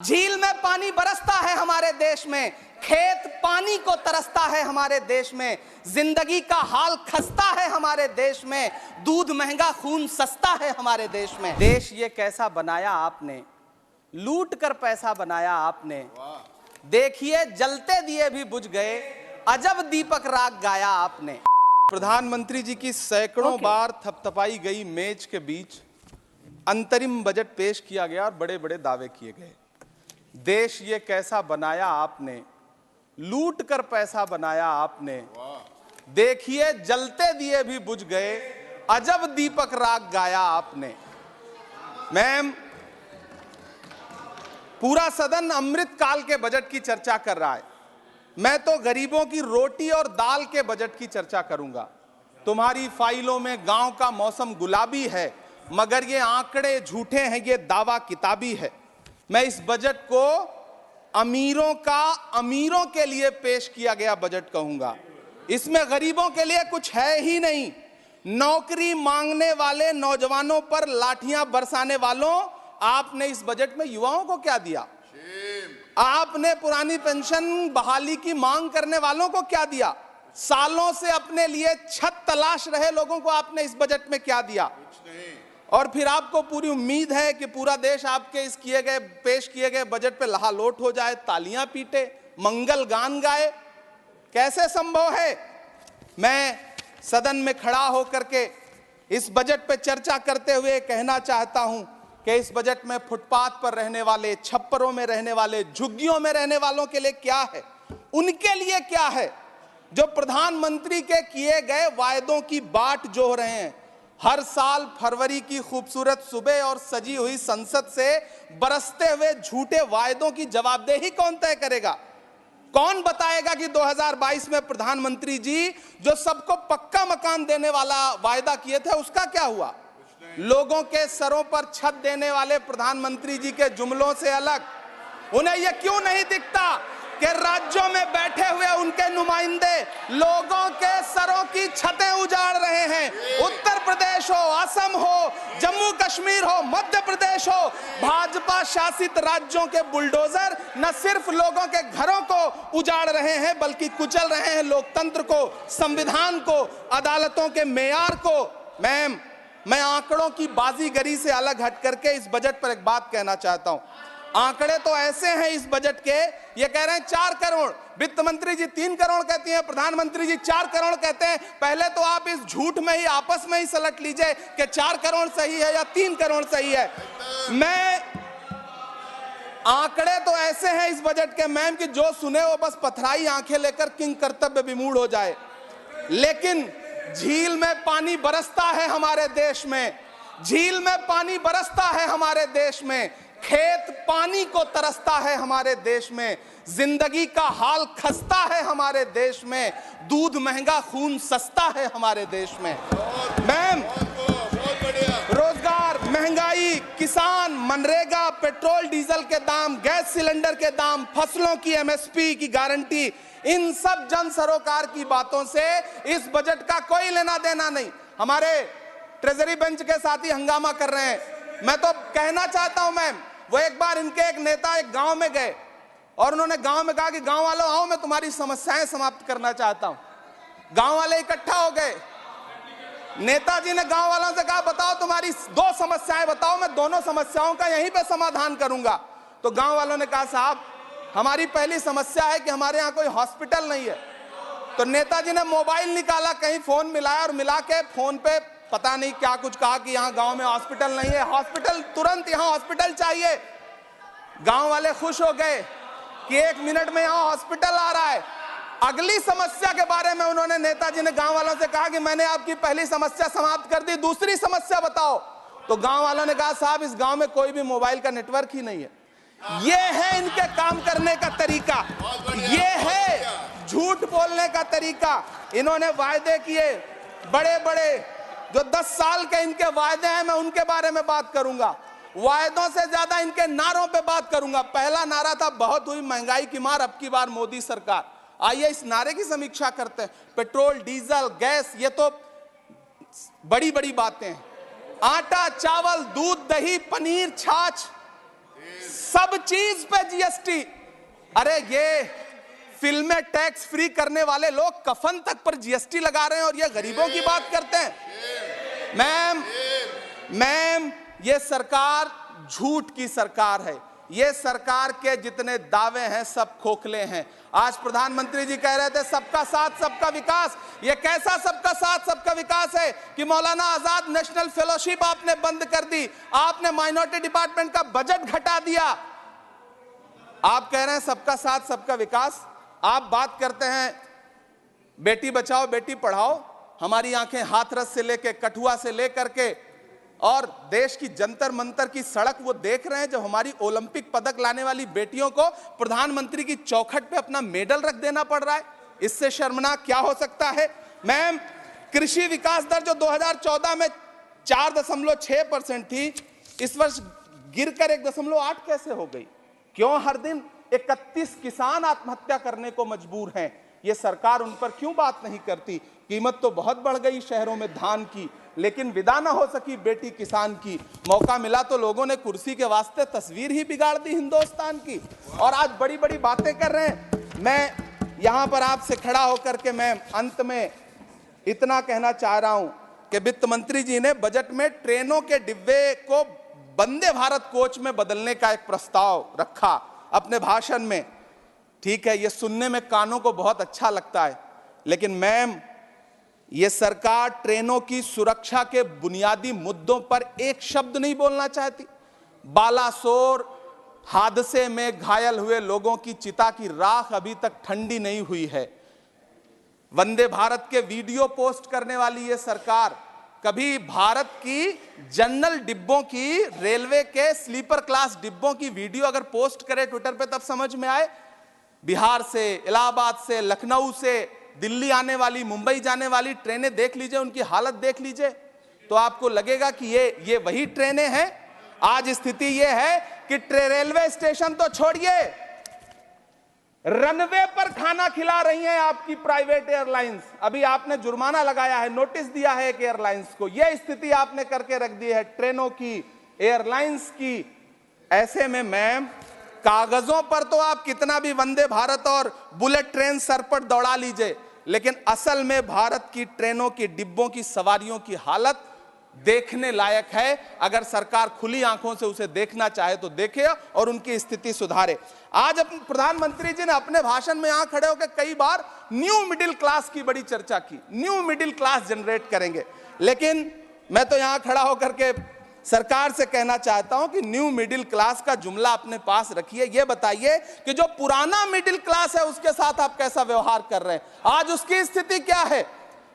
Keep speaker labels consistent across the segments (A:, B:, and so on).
A: झील में पानी बरसता है हमारे देश में, खेत पानी को तरसता है हमारे देश में, जिंदगी का हाल खस्ता है हमारे देश में, दूध महंगा खून सस्ता है हमारे देश में। देश ये कैसा बनाया आपने, लूट कर पैसा बनाया आपने। देखिए जलते दिए भी बुझ गए, अजब दीपक राग गाया आपने।
B: प्रधानमंत्री जी की सैकड़ों बार थपथपाई गई मेज के बीच अंतरिम बजट पेश किया गया और बड़े बड़े दावे किए गए। देश ये कैसा बनाया आपने, लूट कर पैसा बनाया आपने। देखिए जलते दिए भी बुझ गए, अजब दीपक राग गाया आपने। मैम, पूरा सदन अमृत काल के बजट की चर्चा कर रहा है, मैं तो गरीबों की रोटी और दाल के बजट की चर्चा करूंगा। तुम्हारी फाइलों में गांव का मौसम गुलाबी है, मगर ये आंकड़े झूठे हैं, ये दावा किताबी है। मैं इस बजट को अमीरों का अमीरों के लिए पेश किया गया बजट कहूंगा। इसमें गरीबों के लिए कुछ है ही नहीं। नौकरी मांगने वाले नौजवानों पर लाठियां बरसाने वालों, आपने इस बजट में युवाओं को क्या दिया? आपने पुरानी पेंशन बहाली की मांग करने वालों को क्या दिया? सालों से अपने लिए छत तलाश रहे लोगों को आपने इस बजट में क्या दिया? और फिर आपको पूरी उम्मीद है कि पूरा देश आपके इस पेश किए गए बजट पे लहालोट हो जाए, तालियां पीटे, मंगल गान गाए। कैसे संभव है? मैं सदन में खड़ा होकर के इस बजट पे चर्चा करते हुए कहना चाहता हूं कि इस बजट में फुटपाथ पर रहने वाले, छप्परों में रहने वाले, झुग्गियों में रहने वालों के लिए क्या है, उनके लिए क्या है जो प्रधानमंत्री के किए गए वायदों की बाट जोह रहे हैं। हर साल फरवरी की खूबसूरत सुबह और सजी हुई संसद से बरसते हुए झूठे वायदों की जवाबदेही कौन तय करेगा? कौन बताएगा कि 2022 में प्रधानमंत्री जी जो सबको पक्का मकान देने वाला वायदा किए थे उसका क्या हुआ? लोगों के सरों पर छत देने वाले प्रधानमंत्री जी के जुमलों से अलग उन्हें यह क्यों नहीं दिखता कि राज्यों में बैठे हुए उनके नुमाइंदे लोगों के सरों की छतें उजाड़ रहे हैं? उत्तर प्रदेश हो, असम हो, जम्मू कश्मीर हो, मध्य प्रदेश हो, भाजपा शासित राज्यों के बुलडोजर न सिर्फ लोगों के घरों को उजाड़ रहे हैं बल्कि कुचल रहे हैं लोकतंत्र को, संविधान को, अदालतों के मेयार को। मैम, मैं आंकड़ों की बाजीगरी से अलग हट करके इस बजट पर एक बात कहना चाहता हूं। आंकड़े तो ऐसे हैं इस बजट के, ये कह रहे हैं 4 करोड़, वित्त मंत्री जी 3 करोड़ कहती हैं, प्रधानमंत्री जी 4 करोड़ कहते हैं। पहले तो आप इस झूठ में ही आपस में ही सलट लीजिए कि 4 करोड़ सही है या 3 करोड़ सही है। मैं आंकड़े तो ऐसे हैं इस बजट के मैम कि जो सुने वो बस पथराई आंखें लेकर किंग कर्तव्य विमूढ़ हो जाए। लेकिन झील में पानी बरसता है हमारे देश में, झील में पानी बरसता है हमारे देश में, खेत पानी को तरसता है हमारे देश में, जिंदगी का हाल खस्ता है हमारे देश में, दूध महंगा खून सस्ता है हमारे देश में। मैम, रोजगार, महंगाई, किसान, मनरेगा, पेट्रोल डीजल के दाम, गैस सिलेंडर के दाम, फसलों की एमएसपी की गारंटी, इन सब जन सरोकार की बातों से इस बजट का कोई लेना देना नहीं। हमारे ट्रेजरी बेंच के साथी हंगामा कर रहे हैं। मैं तो कहना चाहता हूं मैम, वो एक बार इनके एक नेता एक गांव में गए और उन्होंने गांव में कहा कि गांव वालों आओ, मैं तुम्हारी समस्याएं समाप्त करना चाहता हूं। गांव वाले इकट्ठा हो गए। नेताजी ने गांव वालों से कहा बताओ तुम्हारी 2 समस्याएं बताओ, मैं दोनों समस्याओं का यहीं पे समाधान करूंगा। तो गांव वालों ने कहा साहब हमारी पहली समस्या है कि हमारे यहाँ कोई हॉस्पिटल नहीं है। तो नेताजी ने मोबाइल निकाला, कहीं फोन मिलाया और मिला के फोन पे पता नहीं क्या कुछ कहा कि यहाँ गांव में हॉस्पिटल नहीं है, हॉस्पिटल तुरंत, यहाँ हॉस्पिटल चाहिए। गांव वाले खुश हो गए कि 1 मिनट में यहाँ हॉस्पिटल आ रहा है। अगली समस्या के बारे में उन्होंने, नेताजी ने गांव वालों से कहा कि मैंने आपकी पहली समस्या समाप्त कर दी, दूसरी समस्या बताओ। तो गांव वालों ने कहा साहब इस गांव में कोई भी मोबाइल का नेटवर्क ही नहीं है। ये है इनके काम करने का तरीका, ये है झूठ बोलने का तरीका। इन्होंने वायदे किए बड़े बड़े, जो 10 साल के इनके वायदे हैं मैं उनके बारे में बात करूंगा। वायदों से ज्यादा इनके नारों पे बात करूंगा। पहला नारा था बहुत हुई महंगाई की मार, अब की बार मोदी सरकार। आइए इस नारे की समीक्षा करते हैं। पेट्रोल, डीजल, गैस, ये तो बड़ी बड़ी बातें हैं। आटा, चावल, दूध, दही, पनीर, छाछ, सब चीज पे जीएसटी। अरे ये फिल्में टैक्स फ्री करने वाले लोग कफन तक पर जीएसटी लगा रहे हैं और ये गरीबों की बात करते हैं। मैम ये सरकार झूठ की सरकार है। ये सरकार के जितने दावे हैं सब खोखले हैं। आज प्रधानमंत्री जी कह रहे थे सबका साथ सबका विकास। ये कैसा सबका साथ सबका विकास है कि मौलाना आजाद नेशनल फेलोशिप आपने बंद कर दी, आपने माइनॉरिटी डिपार्टमेंट का बजट घटा दिया। आप कह रहे हैं सबका साथ सबका विकास। आप बात करते हैं बेटी बचाओ बेटी पढ़ाओ। हमारी आंखें हाथरस से लेकर कठुआ से लेकर के और देश की जंतर मंतर की सड़क वो देख रहे हैं जब हमारी ओलंपिक पदक लाने वाली बेटियों को प्रधानमंत्री की चौखट पे अपना मेडल रख देना पड़ रहा है। इससे शर्मनाक क्या हो सकता है। मैम कृषि विकास दर जो 2014 में 4.6% थी, इस वर्ष गिरकर 1.8 कैसे हो गई? क्यों हर दिन 31 किसान आत्महत्या करने को मजबूर हैं? ये सरकार उन पर क्यों बात नहीं करती? कीमत तो बहुत बढ़ गई शहरों में धान की, लेकिन विदा ना हो सकी बेटी किसान की। मौका मिला तो लोगों ने कुर्सी के वास्ते तस्वीर ही बिगाड़ दी हिंदुस्तान की और आज बड़ी बड़ी बातें कर रहे हैं। मैं यहां पर आपसे खड़ा होकर के मैं अंत में इतना कहना चाह रहा हूं कि वित्त मंत्री जी ने बजट में ट्रेनों के डिब्बे को वंदे भारत कोच में बदलने का एक प्रस्ताव रखा अपने भाषण में। ठीक है, ये सुनने में कानों को बहुत अच्छा लगता है, लेकिन मैम ये सरकार ट्रेनों की सुरक्षा के बुनियादी मुद्दों पर एक शब्द नहीं बोलना चाहती। बालासोर हादसे में घायल हुए लोगों की चिता की राख अभी तक ठंडी नहीं हुई है। वंदे भारत के वीडियो पोस्ट करने वाली ये सरकार कभी भारत की जनरल डिब्बों की, रेलवे के स्लीपर क्लास डिब्बों की वीडियो अगर पोस्ट करे ट्विटर पे तब समझ में आए। बिहार से, इलाहाबाद से, लखनऊ से दिल्ली आने वाली, मुंबई जाने वाली ट्रेनें देख लीजिए, उनकी हालत देख लीजिए, तो आपको लगेगा कि ये वही ट्रेनें हैं। आज स्थिति ये है कि रेलवे स्टेशन तो छोड़िए, रनवे पर खाना खिला रही हैं आपकी प्राइवेट एयरलाइंस। अभी आपने जुर्माना लगाया है, नोटिस दिया है एक एयरलाइंस को। यह स्थिति आपने करके रख दी है ट्रेनों की, एयरलाइंस की। ऐसे में मैम कागजों पर तो आप कितना भी वंदे भारत और बुलेट ट्रेन सर पर दौड़ा लीजिए, लेकिन असल में भारत की ट्रेनों की डिब्बों की सवारियों की हालत देखने लायक है। अगर सरकार खुली आंखों से उसे देखना चाहे तो देखे और उनकी स्थिति सुधारे। आज अपने प्रधानमंत्री जी ने अपने भाषण में यहां खड़े होकर कई बार न्यू मिडिल क्लास की बड़ी चर्चा की, न्यू मिडिल क्लास जनरेट करेंगे। लेकिन मैं तो यहां खड़ा होकर के सरकार से कहना चाहता हूं कि न्यू मिडिल क्लास का जुमला अपने पास रखिए। यह बताइए कि जो पुराना मिडिल क्लास है उसके साथ आप कैसा व्यवहार कर रहे हैं। आज उसकी स्थिति क्या है?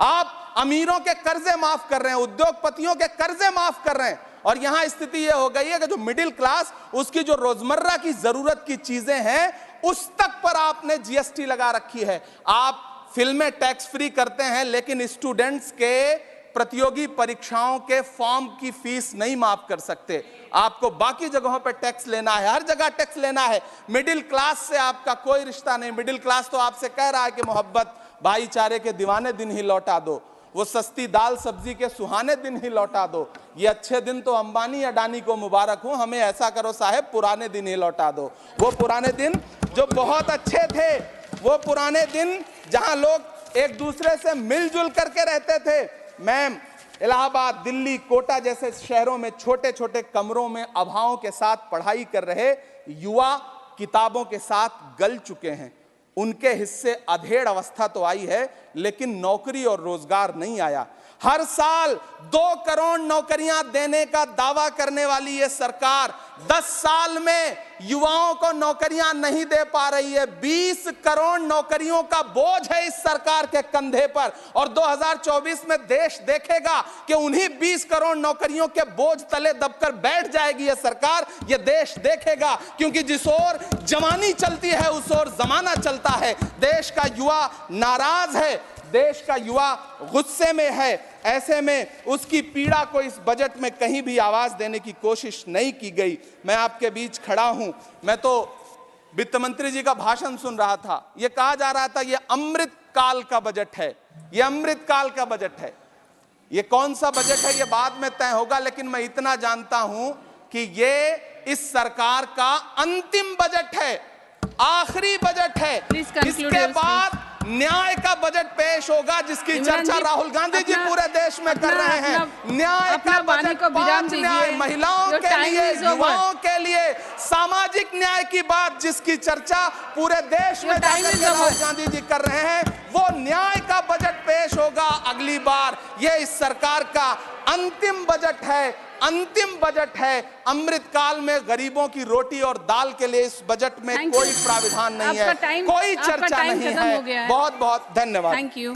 B: आप अमीरों के कर्जे माफ कर रहे हैं, उद्योगपतियों के कर्जे माफ कर रहे हैं, और यहां स्थिति यह हो गई है कि जो मिडिल क्लास, उसकी जो रोजमर्रा की जरूरत की चीजें हैं उस तक पर आपने जीएसटी लगा रखी है। आप फिल्में टैक्स फ्री करते हैं, लेकिन स्टूडेंट्स के प्रतियोगी परीक्षाओं के फॉर्म की फीस नहीं माफ कर सकते। आपको बाकी जगहों पर टैक्स लेना है, हर जगह टैक्स लेना है। मिडिल क्लास से आपका कोई रिश्ता नहीं। मिडिल क्लास तो आपसे कह रहा है कि मोहब्बत भाईचारे के दीवाने दिन ही लौटा दो, वो सस्ती दाल सब्जी के सुहाने दिन ही लौटा दो। ये अच्छे दिन तो अंबानी अडानी को मुबारक हो, हमें ऐसा करो साहब पुराने दिन ही लौटा दो। वो पुराने दिन जो बहुत अच्छे थे, वो पुराने दिन जहां लोग एक दूसरे से मिलजुल करके रहते थे। मैम इलाहाबाद, दिल्ली, कोटा जैसे शहरों में छोटे छोटे कमरों में अभावों के साथ पढ़ाई कर रहे युवा किताबों के साथ गल चुके हैं। उनके हिस्से अधेड़ अवस्था तो आई है, लेकिन नौकरी और रोजगार नहीं आया। हर साल 2 करोड़ नौकरियां देने का दावा करने वाली ये सरकार 10 साल में युवाओं को नौकरियां नहीं दे पा रही है। 20 करोड़ नौकरियों का बोझ है इस सरकार के कंधे पर, और 2024 में देश देखेगा कि उन्हीं 20 करोड़ नौकरियों के बोझ तले दबकर बैठ जाएगी ये सरकार। ये देश देखेगा, क्योंकि जिस ओर जवानी चलती है उस ओर जमाना चलता है। देश का युवा नाराज है, देश का युवा गुस्से में है। ऐसे में उसकी पीड़ा को इस बजट में कहीं भी आवाज देने की कोशिश नहीं की गई। मैं आपके बीच खड़ा हूं, मैं तो वित्त मंत्री जी का भाषण सुन रहा था। यह कहा जा रहा था यह अमृत काल का बजट है, यह अमृत काल का बजट है। यह कौन सा बजट है यह बाद में तय होगा, लेकिन मैं इतना जानता हूं कि ये इस सरकार का अंतिम बजट है, आखिरी बजट है।
C: Please conclude
B: इसके
C: your
B: बाद न्याय का बजट पेश होगा, जिसकी
C: इमरान
B: चर्चा
C: जी,
B: राहुल गांधी जी पूरे देश में कर रहे हैं। न्याय का बजट, 5 न्याय, महिलाओं
C: Your
B: के
C: time
B: लिए,
C: is over.
B: युवाओं के लिए, सामाजिक न्याय की बात जिसकी चर्चा पूरे देश में
C: Your time
B: जाकर
C: is
B: के राहुल
C: over.
B: गांधी जी कर रहे हैं, वो न्याय का बजट पेश होगा अगली बार। ये इस सरकार का अंतिम बजट है, अंतिम बजट है। अमृतकाल में गरीबों की रोटी और दाल के लिए इस बजट में
C: Thank
B: कोई
C: you.
B: प्राविधान नहीं
C: आपका
B: है,
C: time-
B: कोई
C: आपका
B: चर्चा
C: time
B: नहीं
C: खत्म हो गया
B: है।
C: है।
B: बहुत बहुत धन्यवाद।
C: Thank you.